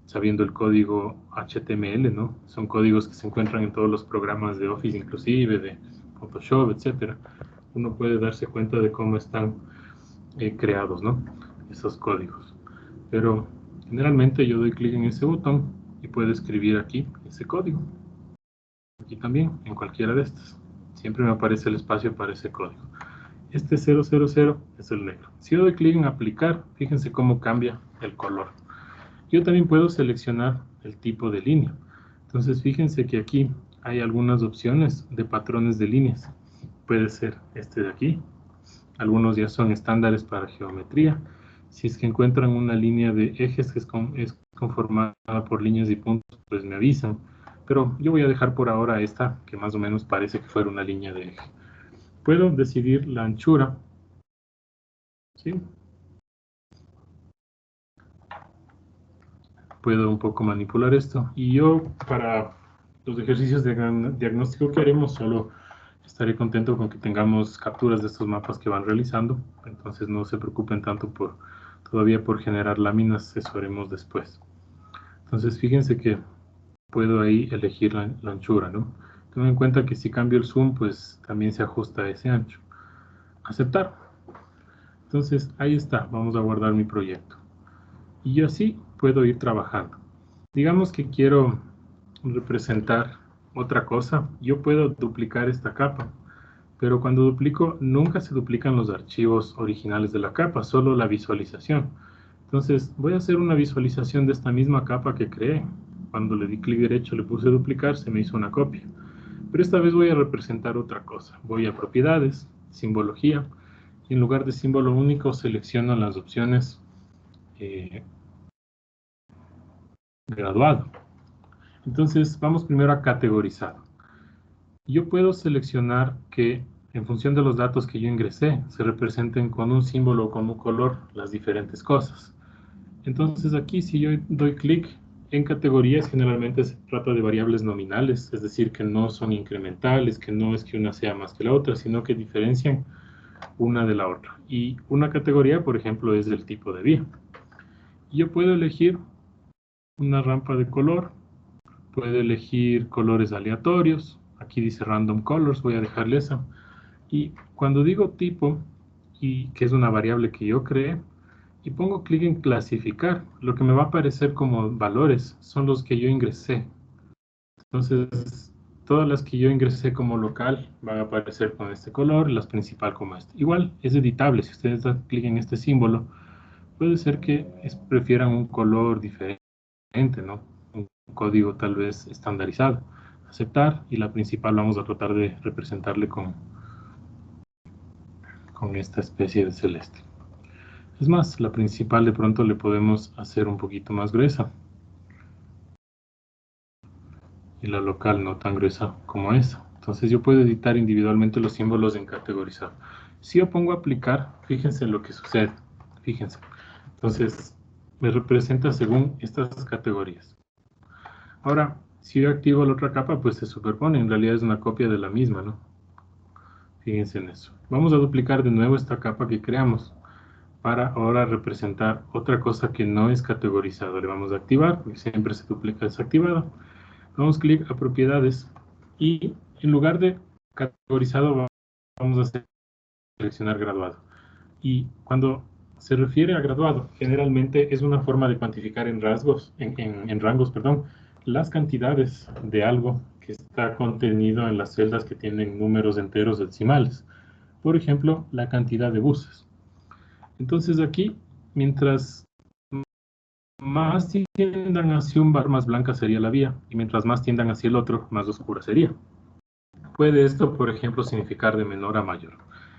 sabiendo el código HTML, ¿no? Son códigos que se encuentran en todos los programas de Office, inclusive de Photoshop, etcétera. Uno puede darse cuenta de cómo están creados, ¿no? Esos códigos. Pero generalmente yo doy clic en ese botón y puedo escribir aquí ese código. Aquí también, en cualquiera de estas. Siempre me aparece el espacio para ese código. Este 000 es el negro. Si yo doy clic en aplicar, fíjense cómo cambia el color. Yo también puedo seleccionar el tipo de línea. Entonces fíjense que aquí hay algunas opciones de patrones de líneas. Puede ser este de aquí. Algunos ya son estándares para geometría. Si es que encuentran una línea de ejes que es conformada por líneas y puntos, pues me avisan. Pero yo voy a dejar por ahora esta, que más o menos parece que fuera una línea de eje. Puedo decidir la anchura, ¿sí? Puedo un poco manipular esto. Y yo, para los ejercicios de diagnóstico que haremos, solo estaré contento con que tengamos capturas de estos mapas que van realizando. Entonces no se preocupen tanto todavía por generar láminas, eso haremos después. Entonces fíjense que puedo ahí elegir la anchura, ¿no? Tengo en cuenta que si cambio el zoom, pues también se ajusta a ese ancho. Aceptar. Entonces ahí está, vamos a guardar mi proyecto. Y yo así puedo ir trabajando. Digamos que quiero representar otra cosa, yo puedo duplicar esta capa, pero cuando duplico nunca se duplican los archivos originales de la capa, solo la visualización. Entonces voy a hacer una visualización de esta misma capa que creé. Cuando le di clic derecho le puse duplicar, se me hizo una copia. Pero esta vez voy a representar otra cosa. Voy a propiedades, simbología, y en lugar de símbolo único selecciono las opciones graduado. Entonces vamos primero a categorizado. Yo puedo seleccionar que en función de los datos que yo ingresé se representen con un símbolo o con un color las diferentes cosas. Entonces aquí si yo doy clic en categorías, generalmente se trata de variables nominales, es decir, que no son incrementales, que no es que una sea más que la otra, sino que diferencian una de la otra. Y una categoría, por ejemplo, es del tipo de vía. Yo puedo elegir una rampa de color, puedo elegir colores aleatorios, aquí dice random colors, voy a dejarle eso. Y cuando digo tipo, y que es una variable que yo creé, y pongo clic en clasificar, lo que me va a aparecer como valores son los que yo ingresé. Entonces, todas las que yo ingresé como local van a aparecer con este color, las principales como este. Igual, es editable, si ustedes dan clic en este símbolo, puede ser que prefieran un color diferente, ¿no? Un código tal vez estandarizado. Aceptar, y la principal vamos a tratar de representarle con esta especie de celeste. Es más, la principal de pronto le podemos hacer un poquito más gruesa. Y la local no tan gruesa como esa. Entonces yo puedo editar individualmente los símbolos en categorizar. Si yo pongo aplicar, fíjense lo que sucede. Fíjense. Entonces me representa según estas categorías. Ahora, si yo activo la otra capa, pues se superpone. En realidad es una copia de la misma, ¿no? Fíjense en eso. Vamos a duplicar de nuevo esta capa que creamos para ahora representar otra cosa que no es categorizado. Le vamos a activar, porque siempre se duplica desactivado. Damos clic a propiedades y en lugar de categorizado vamos a seleccionar graduado. Y cuando se refiere a graduado, generalmente es una forma de cuantificar en rasgos, en rangos, perdón, las cantidades de algo que está contenido en las celdas que tienen números enteros decimales. Por ejemplo, la cantidad de buses. Entonces aquí, mientras más tiendan hacia un bar, más blanca sería la vía, y mientras más tiendan hacia el otro, más oscura sería. Puede esto, por ejemplo, significar de menor a mayor.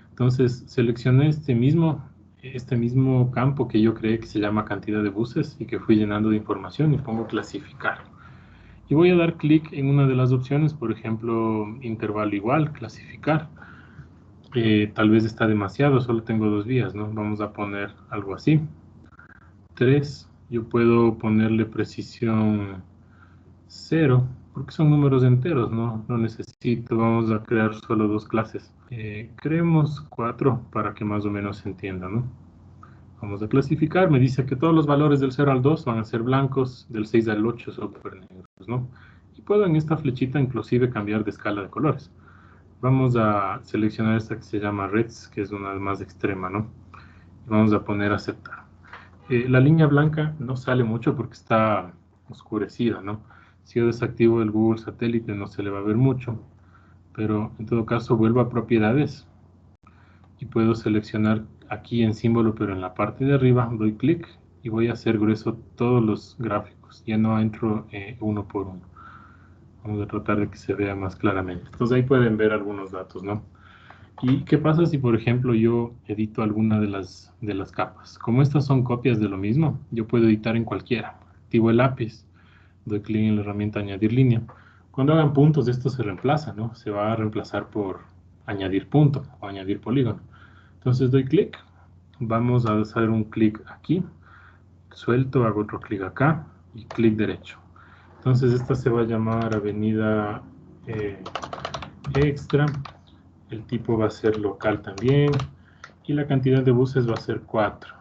Entonces, seleccioné este mismo campo que yo creé que se llama cantidad de buses y que fui llenando de información y pongo clasificar. Y voy a dar clic en una de las opciones, por ejemplo, intervalo igual, clasificar. Tal vez está demasiado, solo tengo 2 vías, ¿no? Vamos a poner algo así. 3, yo puedo ponerle precisión 0, porque son números enteros, ¿no? No necesito, vamos a crear solo 2 clases. Creemos 4 para que más o menos se entienda, ¿no? Vamos a clasificar, me dice que todos los valores del 0 al 2 van a ser blancos, del 6 al 8 súper negros, ¿no? Y puedo en esta flechita inclusive cambiar de escala de colores. Vamos a seleccionar esta que se llama Reds, que es una más extrema, ¿no? Vamos a poner aceptar. La línea blanca no sale mucho porque está oscurecida, ¿no? Si yo desactivo el Google Satélite no se le va a ver mucho, pero en todo caso vuelvo a propiedades y puedo seleccionar aquí en símbolo, pero en la parte de arriba doy clic y voy a hacer grueso todos los gráficos. Ya no entro uno por uno. Vamos a tratar de que se vea más claramente. Entonces ahí pueden ver algunos datos, ¿no? ¿Y qué pasa si, por ejemplo, yo edito alguna de las capas? Como estas son copias de lo mismo, yo puedo editar en cualquiera. Activo el lápiz, doy clic en la herramienta añadir línea. Cuando hagan puntos, esto se reemplaza, ¿no? Se va a reemplazar por añadir punto o añadir polígono. Entonces doy clic, vamos a hacer un clic aquí, suelto, hago otro clic acá y clic derecho. Entonces esta se va a llamar avenida extra, el tipo va a ser local también y la cantidad de buses va a ser 4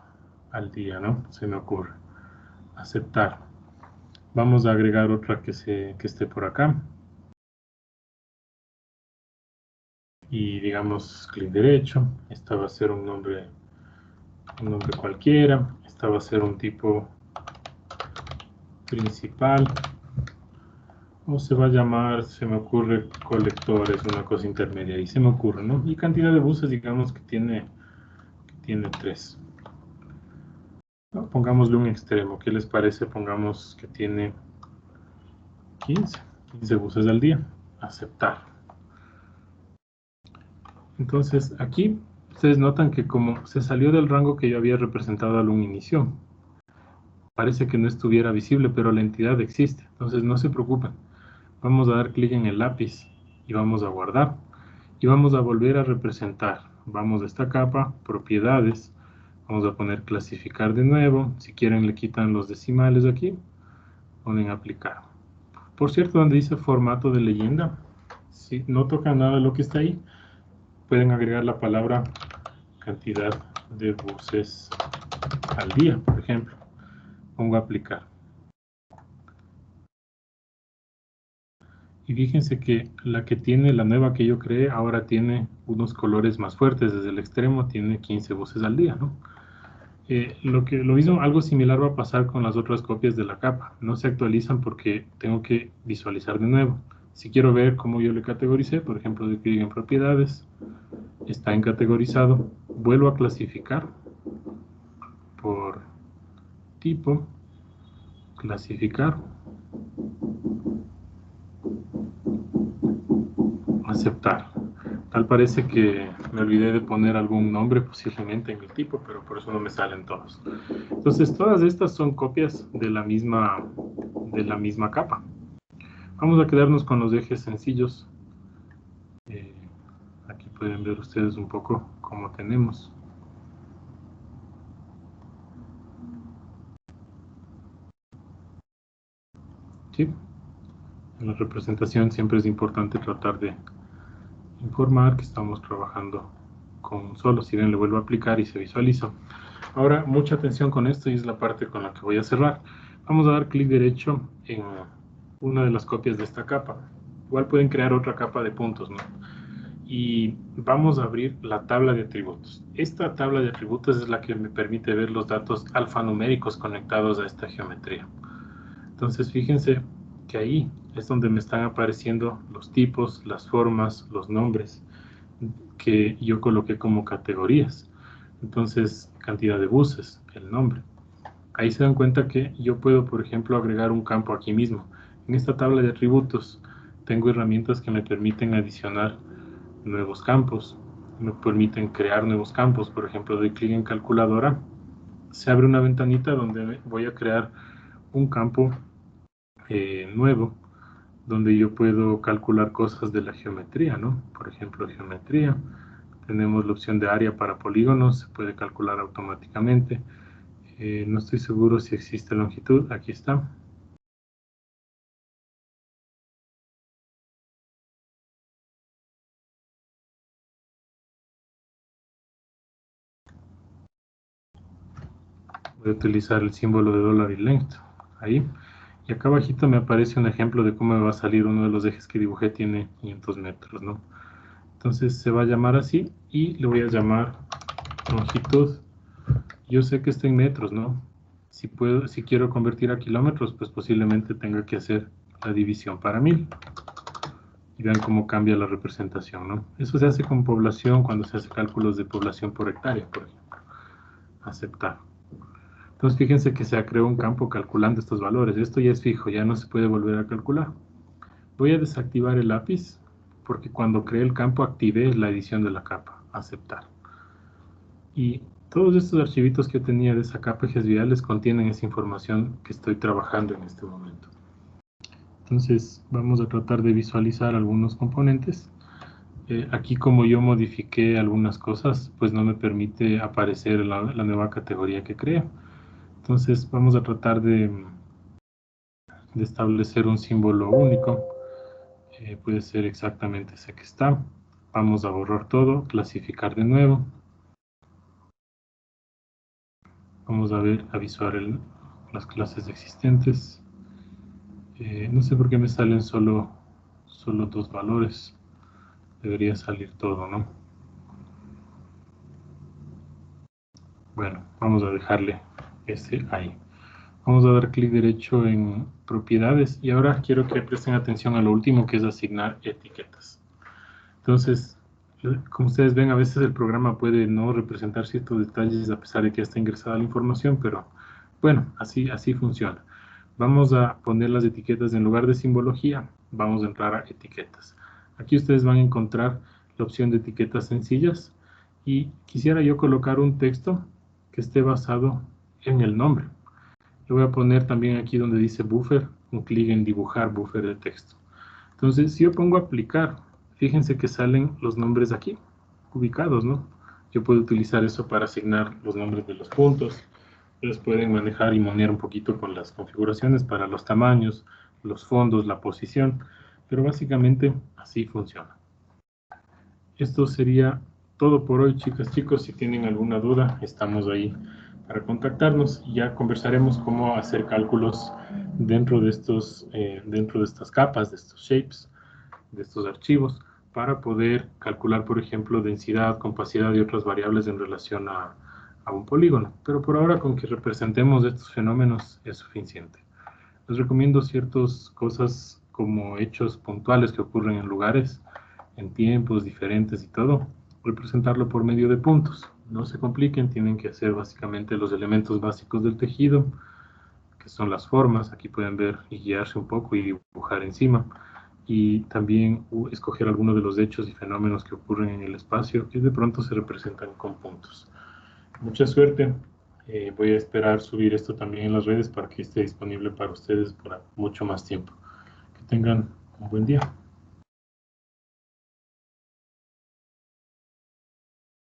al día, ¿no? Se me ocurre. Aceptar. Vamos a agregar otra que esté por acá. Y digamos clic derecho. Esta va a ser un nombre cualquiera. Esta va a ser un tipo principal. O se va a llamar, se me ocurre, colectores, una cosa intermedia. Y se me ocurre, ¿no? Y cantidad de buses, digamos que tiene 3. ¿No? Pongámosle un extremo. ¿Qué les parece? Pongamos que tiene 15 buses al día. Aceptar. Entonces aquí ustedes notan que como se salió del rango que yo había representado al un inicio, parece que no estuviera visible, pero la entidad existe. Entonces no se preocupen. Vamos a dar clic en el lápiz y vamos a guardar. Y vamos a volver a representar. Vamos a esta capa, propiedades. Vamos a poner clasificar de nuevo. Si quieren le quitan los decimales aquí. Ponen aplicar. Por cierto, donde dice formato de leyenda, si no toca nada de lo que está ahí, pueden agregar la palabra cantidad de buses al día, por ejemplo. Pongo aplicar. Y fíjense que la nueva que yo creé, ahora tiene unos colores más fuertes. Desde el extremo tiene 15 buses al día, ¿no? Lo mismo, algo similar va a pasar con las otras copias de la capa. No se actualizan porque tengo que visualizar de nuevo. Si quiero ver cómo yo le categoricé, por ejemplo, de clic en propiedades, está en categorizado, vuelvo a clasificar por tipo, clasificar, aceptar. Tal parece que me olvidé de poner algún nombre posiblemente en el tipo, pero por eso no me salen todos. Entonces todas estas son copias de la misma capa. Vamos a quedarnos con los ejes sencillos. Aquí pueden ver ustedes un poco cómo tenemos. ¿Sí? En la representación siempre es importante tratar de informar que estamos trabajando con un solo. Si ven, le vuelvo a aplicar y se visualiza. Ahora, mucha atención con esto y es la parte con la que voy a cerrar. Vamos a dar clic derecho en una de las copias de esta capa. Igual pueden crear otra capa de puntos, ¿no? Y vamos a abrir la tabla de atributos. Esta tabla de atributos es la que me permite ver los datos alfanuméricos conectados a esta geometría. Entonces, fíjense que ahí es donde me están apareciendo los tipos, las formas, los nombres que yo coloqué como categorías. Entonces, cantidad de buses, el nombre. ahí se dan cuenta que yo puedo, por ejemplo, agregar un campo aquí mismo. En esta tabla de atributos tengo herramientas que me permiten adicionar nuevos campos, me permiten crear nuevos campos. Por ejemplo, doy clic en calculadora, se abre una ventanita donde voy a crear un campo nuevo, donde yo puedo calcular cosas de la geometría, ¿no? Por ejemplo, geometría. Tenemos la opción de área para polígonos, se puede calcular automáticamente. No estoy seguro si existe longitud, aquí está. Voy a utilizar el símbolo de dólar y length, ahí. Y acá abajito me aparece un ejemplo de cómo me va a salir uno de los ejes que dibujé, tiene 500 metros, ¿no? Entonces se va a llamar así y le voy a llamar longitud. Yo sé que está en metros, ¿no? Si quiero convertir a kilómetros, pues posiblemente tenga que hacer la división para 1000. Y vean cómo cambia la representación, ¿no? Eso se hace con población cuando se hace cálculos de población por hectárea, por ejemplo. Aceptar. Entonces fíjense que se creó un campo calculando estos valores. Esto ya es fijo, ya no se puede volver a calcular. Voy a desactivar el lápiz porque cuando creé el campo activé la edición de la capa. Aceptar. Y todos estos archivitos que yo tenía de esa capa ejes viales contienen esa información que estoy trabajando en este momento. Entonces vamos a tratar de visualizar algunos componentes. Aquí como yo modifiqué algunas cosas, pues no me permite aparecer la nueva categoría que creo. Entonces vamos a tratar de establecer un símbolo único. Puede ser exactamente ese que está. Vamos a borrar todo, clasificar de nuevo. Vamos a ver, a visualizar las clases existentes. No sé por qué me salen solo 2 valores. Debería salir todo, ¿no? Bueno, vamos a dejarle ese ahí. Vamos a dar clic derecho en propiedades y ahora quiero que presten atención a lo último, que es asignar etiquetas. Entonces, como ustedes ven, a veces el programa puede no representar ciertos detalles a pesar de que ya está ingresada la información, pero bueno, así funciona. Vamos a poner las etiquetas en lugar de simbología, vamos a entrar a etiquetas. Aquí ustedes van a encontrar la opción de etiquetas sencillas y quisiera yo colocar un texto que esté basado en el nombre. Le voy a poner también aquí donde dice buffer, un clic en dibujar buffer de texto. Entonces, si yo pongo aplicar, fíjense que salen los nombres aquí, ubicados, ¿no? Yo puedo utilizar eso para asignar los nombres de los puntos. Ustedes pueden manejar y monear un poquito con las configuraciones para los tamaños, los fondos, la posición, pero básicamente así funciona. Esto sería todo por hoy, chicas, chicos. Si tienen alguna duda, estamos ahí para contactarnos y ya conversaremos cómo hacer cálculos dentro de estas capas, de estos shapes, de estos archivos, para poder calcular, por ejemplo, densidad, compacidad y otras variables en relación a un polígono. Pero por ahora, con que representemos estos fenómenos es suficiente. Les recomiendo ciertas cosas como hechos puntuales que ocurren en lugares, en tiempos diferentes y todo, representarlo por medio de puntos. No se compliquen, tienen que hacer básicamente los elementos básicos del tejido, que son las formas. Aquí pueden ver y guiarse un poco y dibujar encima. Y también escoger algunos de los hechos y fenómenos que ocurren en el espacio, que de pronto se representan con puntos. Mucha suerte. Voy a esperar subir esto también en las redes para que esté disponible para ustedes por mucho más tiempo. Que tengan un buen día.